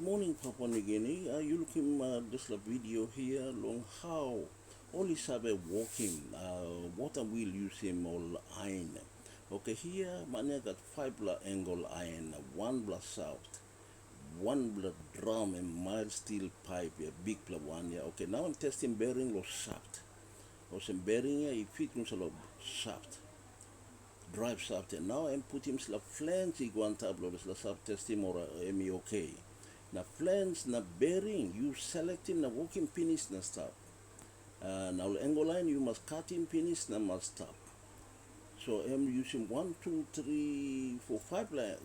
Good morning, Papua New Guinea. You looking this video here long how only have a wokim water wheel use him all iron. Okay, here man got five blood angle iron, one blood south, one blood drum and mild steel pipe, a big blood one. Yeah. Okay, now I'm testing bearing or shaft. Or some bearing here, he fit a lot shaft. Drive shaft. And now I'm putting slap flange go on top of the shaft testing or okay. Na flange na bearing you selecting na working finish na stop. Now angle line you must cut in finish na must stop. So I'm using 1, 2, 3, 4, 5 line,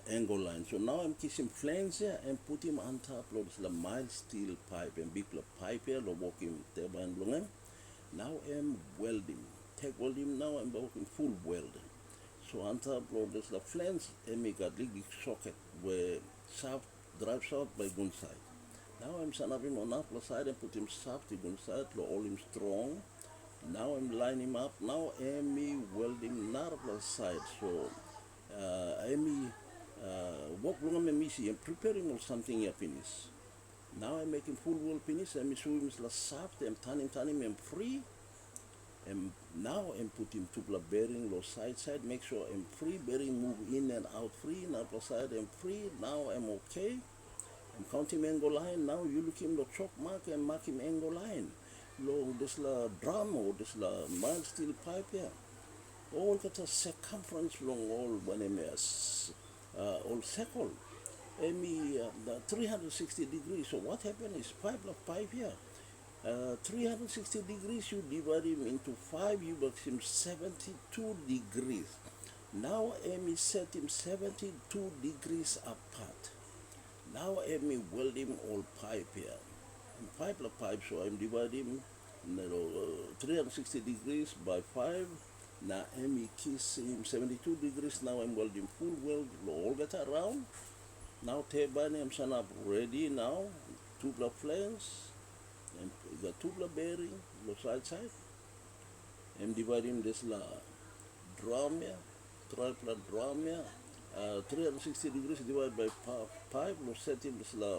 angle line. So now I'm kissing flange here and put him on top of the mild steel pipe and big pipe here, the working turbine long. Now I'm welding. Take welding now I'm working full weld. So on top of this the flange and make a big socket where shaft drive shaft by gun side. Now I'm setting up him on upper side and put him shaft to gun side, all him strong. Now I'm lining him up. Now I'm welding upper side. So I'm work long and I'm preparing or something here finish. Now I'm making full weld finish. I'm showing him the shaft. I'm turning him free. And now I'm putting tubular bearing low side, make sure I'm free, bearing move in and out free, and upper side I'm free, now I'm okay. I'm counting angle line, now you look in the chalk mark and mark him angle line. Low this la drum or this la mild steel pipe here. All got a circumference long all when I'm all circle. And 360 degrees, so what happened is pipe here. 360 degrees, you divide him into 5, you make him 72 degrees. Now Amy set him 72 degrees apart. Now Amy weld him all pipe here. Pipe, so I'm dividing 360 degrees by 5. Now Amy kiss him 72 degrees. Now I'm welding full weld, all get around. Now turbine I'm set up ready now. Two block flames. And the tubular bearing, the side, and dividing this la drum here, tripod drum here, 360 degrees divided by pipe, no setting this la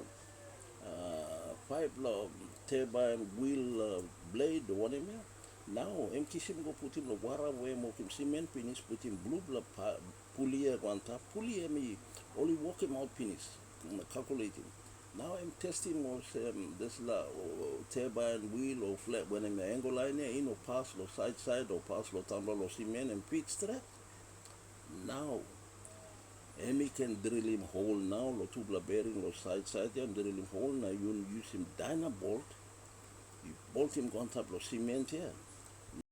pipe la turbine wheel blade, the one here. Now, I'm kissing go put him the water where I'm working cement finish, put him blue bla pulley here on top, pulley me only walk him out finish, calculating. Now I'm testing this turbine wheel or flat when I'm angle line here, pass or side or pass or tumble or cement and pitch strap. Now, Amy can drill him hole now, or tubular bearing or side and drill him hole. Now you use him dyna bolt. You bolt him on top of cement here.